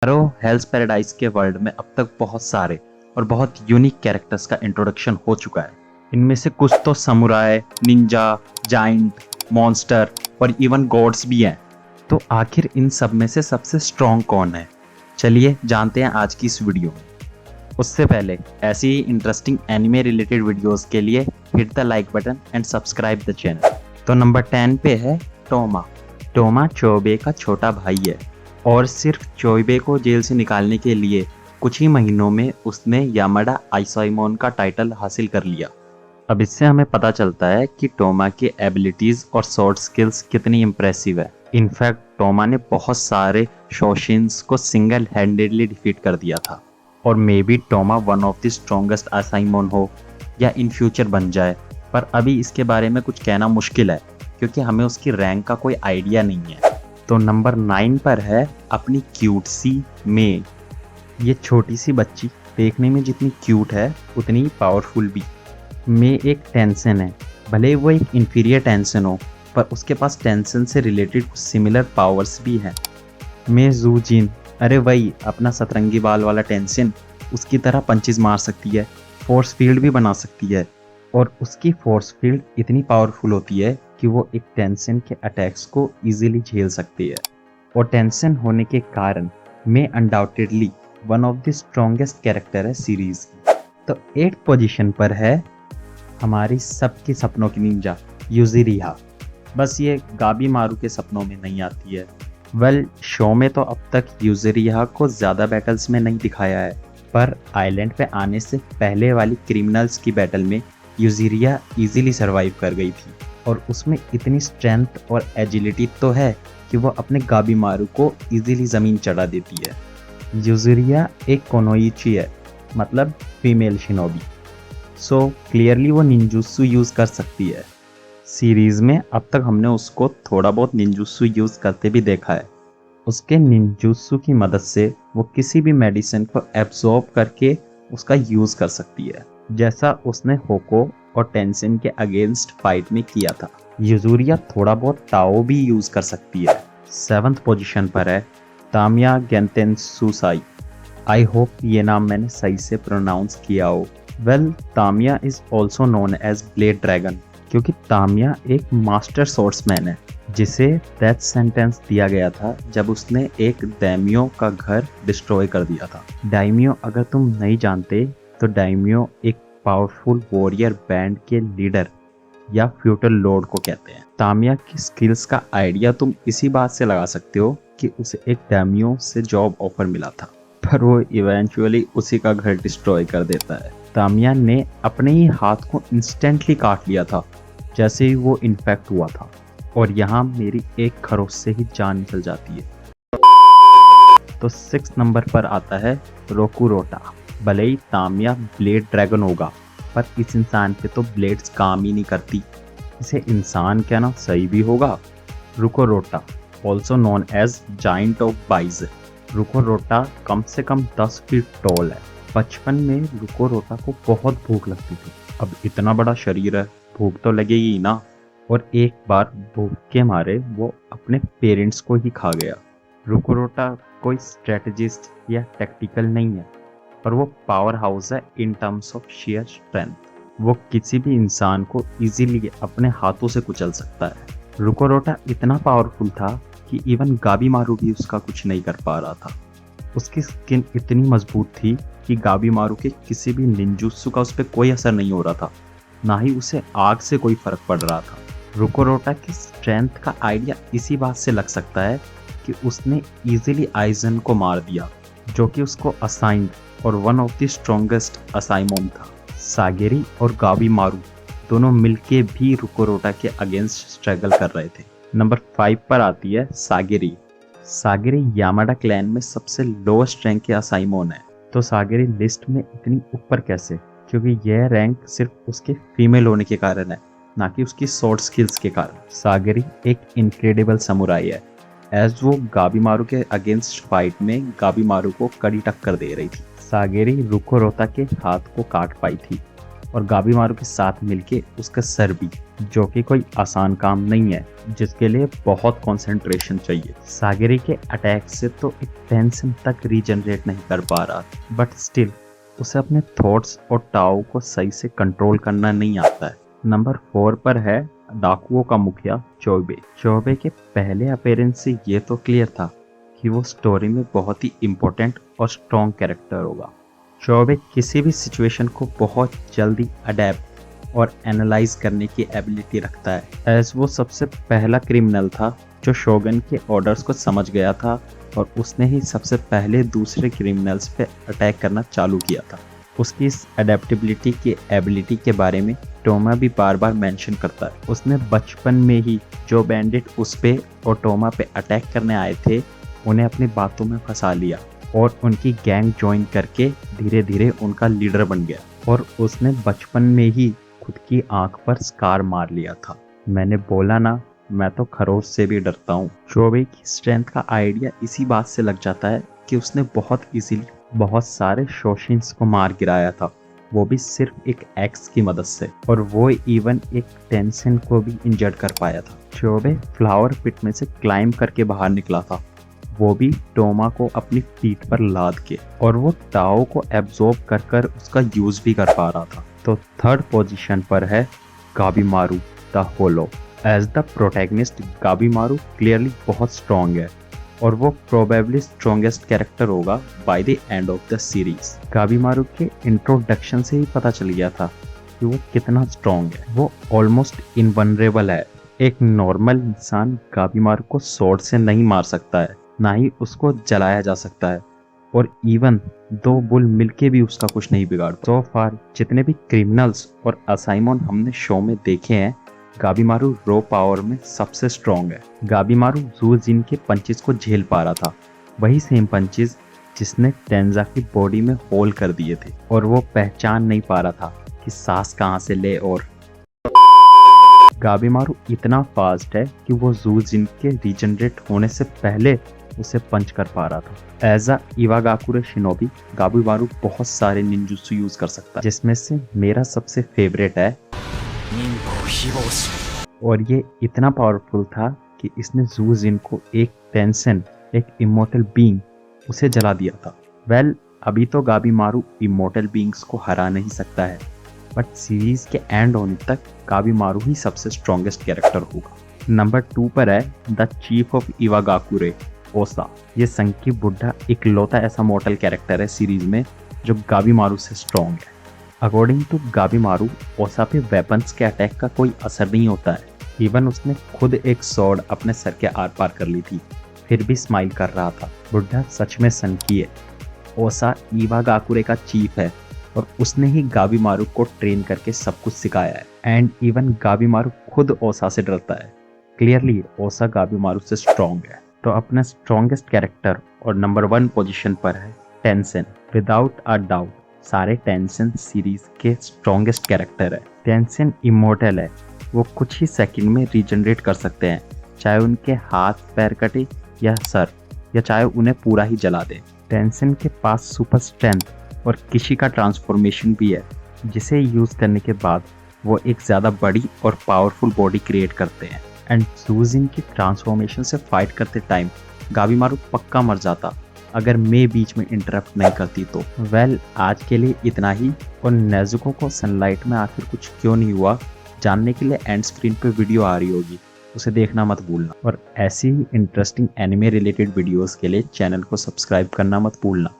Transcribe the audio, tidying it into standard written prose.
Naruto हेल्स paradise के world में अब तक बहुत सारे और बहुत यूनिक कैरेक्टर्स का इंट्रोडक्शन हो चुका है। इनमें से कुछ तो समुराई, निंजा, जाइंट, मॉन्स्टर और इवन गॉड्स भी हैं। तो आखिर इन सब में से सबसे स्ट्रॉन्ग कौन है? चलिए जानते हैं आज की इस वीडियो में। उससे पहले ऐसी ही इंटरेस्टिंग एनिमे रिलेटेड वीडियोस के लिए hit the like button and subscribe the channel. तो नंबर 10 पे है टोमा। टोमा चोबे का छोटा भाई है और सिर्फ चोइबे को जेल से निकालने के लिए कुछ ही महीनों में उसने यामाडा आइसाइमोन का टाइटल हासिल कर लिया। अब इससे हमें पता चलता है कि टोमा की एबिलिटीज और स्वॉर्ड स्किल्स कितनी इम्प्रेसिव है। इनफैक्ट टोमा ने बहुत सारे शोशिन्स को सिंगल हैंडेडली डिफीट कर दिया था और maybe Toma one of the strongest आइसाइमोन हो या इन फ्यूचर बन जाए, पर अभी इसके बारे में कुछ कहना मुश्किल है क्योंकि हमें उसकी रैंक का कोई आइडिया नहीं है। तो नंबर 9 पर है अपनी क्यूट सी मे। ये छोटी सी बच्ची देखने में जितनी क्यूट है उतनी ही पावरफुल भी। मे एक टेंसन है, भले वो एक इंफीरियर टेंसन हो, पर उसके पास टेंसन से रिलेटेड कुछ सिमिलर पावर्स भी हैं। मे जूजिन, अरे वही अपना सतरंगी बाल वाला टेंसन, उसकी तरह पंचेस मार सकती है, फोर्स फील्ड भी बना सकती है और उसकी फोर्स फील्ड इतनी पावरफुल होती है कि वो एक टेंशन के अटैक्स को इजीली झेल सकती है। और टेंशन होने के कारण may undoubtedly one of the strongest character है सीरीज की। तो 8 पोजीशन पर है हमारी सबके सपनों की निंजा यूजिरिहा। बस ये गाबी मारू के सपनों में नहीं आती है। वेल, शो में तो अब तक यूजिरिहा को ज़्यादा बैटल्स में नहीं दिखाया है, पर आइलैंड पे आने से पहले वाली क्रिमिनल्स की बैटल में यूजिरिहा इजीली सरवाइव कर गई थी और उसमें इतनी स्ट्रेंथ और एजिलिटी तो है कि वो अपने गाबी मारू को इजीली ज़मीन चढ़ा देती है। यूजिरिहा एक कोनोइची है, मतलब फीमेल शिनोबी, सो क्लियरली वो निंजुत्सु यूज़ कर सकती है। सीरीज़ में अब तक हमने उसको थोड़ा बहुत निंजुत्सु यूज़ करते भी देखा है। उसके निंजुत्सु की मदद से वो किसी भी मेडिसिन को एब्जॉर्ब करके उसका यूज़ कर सकती है, जैसा उसने होको और टेंशन के अगेंस्ट फाइट में किया था। यूजुरिया थोड़ा बहुत टाओ भी यूज़ कर सकती है। 7th पोजीशन पर है तामिया गेंतेन्सुसाई। आई होप ये नाम मैंने सही से प्रोनाउंस किया हो। Well, Tamiya is also known as blade dragon क्योंकि तामिया एक मास्टर सोर्समैन है जिसे डेथ सेंटेंस दिया गया था जब उसने एक दाइम्यो का घर डिस्ट्रॉय कर दिया था। दाइम्यो, अगर तुम नहीं जानते तो दाइम्यो एक पावरफुल वॉरियर बैंड के लीडर या फ्यूटल लॉर्ड को कहते हैं। तामिया की स्किल्स का आइडिया तुम इसी बात से लगा सकते हो कि उसे एक दाइम्यो से जॉब ऑफर मिला था, पर वो इवेंचुअली उसी का घर डिस्ट्रॉय कर देता है। तामिया ने अपने ही हाथ को इंस्टेंटली काट लिया था जैसे ही वो इन्फेक्ट हुआ था और यहाँ मेरी एक खरोच से ही जान निकल जाती है। तो 6 नंबर पर आता है रोकुरोटा। भले ही तामिया ब्लेड ड्रैगन होगा, पर इस इंसान पे तो ब्लेड्स काम ही नहीं करती, इसे इंसान कहना सही भी होगा। Rokurota, also known as giant of Bize. Rokurota कम से कम 10 फीट टॉल है। बचपन में रुकोरोटा को बहुत भूख लगती थी। अब इतना बड़ा शरीर है, भूख तो लगेगी ही ना। और एक बार भूख के मारे वो अपने पेरेंट्स को ही खा गया। रुकोरोटा कोई स्ट्रेटजिस्ट या टैक्टिकल नहीं है, पर वो पावर हाउस है in terms of shear strength. वो किसी भी इंसान को इजीली अपने हाथों से कुचल सकता है। रुकोरोटा इतना पावरफुल था कि इवन गाबी मारू भी उसका कुछ नहीं कर पा रहा था। उसकी स्किन इतनी मजबूत थी कि गाबी मारू के किसी भी निंजुत्सु का उस पर कोई असर नहीं हो रहा था, ना ही उसे आग से कोई फर्क पड़ रहा था। रुकोरोटा की स्ट्रेंथ का आइडिया इसी बात से लग सकता है कि उसने इजीली आइजन को मार दिया, जो कि उसको असाइंड और वन ऑफ द स्ट्रॉन्गेस्ट असाइमोन था। सागेरी और गाबी मारू दोनों मिलके भी रुकोरोटा के अगेंस्ट स्ट्रगल कर रहे थे। नंबर 5 पर आती है सागेरी। सागेरी यामाडा क्लैन में सबसे लोएस्ट रैंक के असाइमोन है। तो सागेरी लिस्ट में इतनी ऊपर कैसे? क्योंकि यह रैंक सिर्फ उसके फीमेल होने के कारण है, ना कि उसकी स्वॉर्ड स्किल्स के कारण। सागेरी एक इनक्रेडिबल समुराई है, एज वो गाबी मारू के अगेंस्ट फाइट में गाबी मारू को कड़ी टक्कर दे रही थी। सागेरी रुकोरोटा के हाथ को काट पाई थी और गाबी मारू के साथ मिलके उसका सर भी। जो कि कोई आसान काम नहीं है, जिसके लिए बहुत कंसंट्रेशन चाहिए। सागिरी के अटैक से तो एक टेंशन तक रीजनरेट नहीं कर पा रहा, बट स्टिल उसे अपने थॉट्स और टाओ को सही से कंट्रोल करना नहीं आता है। नंबर 4 पर है डाकुओं का मुखिया चोबे। चोबे के पहले अपीयरेंस से ये तो क्लियर था कि वो स्टोरी में बहुत ही इम्पोर्टेंट और स्ट्रॉन्ग कैरेक्टर होगा। चोबे किसी भी सिचुएशन को बहुत जल्दी अडेप्ट और एनालाइज करने की एबिलिटी रखता है, एज वो सबसे पहला क्रिमिनल था जो शोगन के ऑर्डर्स को समझ गया था और उसने ही सबसे पहले दूसरे क्रिमिनल्स पे अटैक करना चालू किया था। उसकी इस अडेप्टेबिलिटी की एबिलिटी के बारे में टोमा भी बार बार मेंशन करता है। उसने बचपन में ही जो बैंडिट उस पे और टोमा पे अटैक करने आए थे उन्हें अपनी बातों में फंसा लिया और उनकी गैंग ज्वाइन करके धीरे धीरे उनका लीडर बन गया। और उसने बचपन में ही खुद की आंख पर स्कार मार लिया था। मैंने बोला ना, मैं तो खरोच से भी डरता हूँ। चोबे की स्ट्रेंथ का आइडिया इसी बात से लग जाता है कि उसने बहुत इजीली बहुत सारे शोशिन्स को मार गिराया था, वो भी सिर्फ एक एक्स की मदद से, और वो इवन एक टेंशन को भी इंजर्ड कर पाया था। चोबे फ्लावर पिट में से क्लाइम करके बाहर निकला था, वो भी टोमा को अपनी पीठ पर लाद के, और वो टाओ को एब्जॉर्ब कर कर उसका यूज भी कर पा रहा था। तो थर्ड पोजीशन पर है Gabimaru the hollow. As the protagonist Gabimaru clearly बहुत स्ट्रॉन्ग है और वो प्रोबेबली स्ट्रॉन्गेस्ट कैरेक्टर होगा by the end of the series. Gabimaru के इंट्रोडक्शन से ही पता चल गया था कि वो कितना स्ट्रॉन्ग है। वो ऑलमोस्ट इनवनरेबल है। एक नॉर्मल इंसान गाबिमारू को स्वॉर्ड से नहीं मार सकता है, ना ही उसको जलाया जा सकता है, और इवन 2 बुल मिलके भी उसका कुछ नहीं बिगाड़। सो फार जितने भी क्रिमिनल्स और असाइमन हमने शो में देखे हैं, गाबिमारू रो पावर में सबसे स्ट्रॉन्ग है। गाबिमारू जू जिन के पंचेस को झेल पा रहा था, वही सेम पंचेस जिसने टेंजा की बॉडी में होल कर दिए थे, और वो पहचान नहीं पा रहा था कि सांस कहाँ से ले। और गाबिमारू इतना फास्ट है कि वो जू जिन के रीजनरेट होने से पहले उसे पंच कर पा रहा था। एज अ इवागाकुरे शिनोबी, गाबिमारू बहुत सारे निंजुत्सु यूज कर सकता है, जिसमें से मेरा सबसे फेवरेट है, और ये इतना पावरफुल था कि इसने जू जिन को एक टेंशन, एक इमोर्टल बीइंग, उसे जला दिया था। वेल, अभी तो गाबिमारू इमोर्टल बीइंग्स को हरा नहीं सकता है, बट सीरीज के एंड होने तक गाबिमारू ही सबसे स्ट्रॉन्गेस्ट कैरेक्टर होगा। नंबर 2 पर है द चीफ ऑफ इवागाकुरे, ओसा। ये संकी बुड्ढा इकलौता ऐसा मॉर्टल कैरेक्टर है सीरीज में जो गाबिमारू से स्ट्रॉन्ग है। अकॉर्डिंग टू गाबिमारू, ओसा पे वेपन्स के अटैक का कोई असर नहीं होता है। इवन उसने खुद एक स्वॉर्ड अपने सर के आर पार कर ली थी, फिर भी स्माइल कर रहा था। बुड्ढा सच में सनकी है। ओसा इवागाकुरे का चीफ है और उसने ही गाबिमारू को ट्रेन करके सब कुछ सिखाया है, एंड इवन गाबिमारू खुद ओसा से डरता है। क्लियरली ओसा गाबिमारू से स्ट्रॉन्ग है। तो अपना स्ट्रॉन्गेस्ट कैरेक्टर और नंबर 1 पोजीशन पर है टेंसेन। विदाउट अ डाउट सारे टेंसेन सीरीज के स्ट्रॉन्गेस्ट कैरेक्टर है। टेंसेन इमोर्टल है, वो कुछ ही सेकंड में रीजनरेट कर सकते हैं, चाहे उनके हाथ पैर कटे या सर, या चाहे उन्हें पूरा ही जला दे। टेंसेन के पास सुपर स्ट्रेंथ और किशी का ट्रांसफॉर्मेशन भी है, जिसे यूज करने के बाद वो एक ज़्यादा बड़ी और पावरफुल बॉडी क्रिएट करते हैं। एंड सूजिन की ट्रांसफॉर्मेशन से फाइट करते टाइम गाबिमारू पक्का मर जाता अगर मैं बीच में इंटरप्ट नहीं करती तो। वेल, आज के लिए इतना ही, और नेजुको को सनलाइट में आखिर कुछ क्यों नहीं हुआ जानने के लिए एंड स्क्रीन पे वीडियो आ रही होगी, उसे देखना मत भूलना। और ऐसी ही इंटरेस्टिंग एनिमे रिलेटेड वीडियोस के लिए चैनल को सब्सक्राइब करना मत भूलना।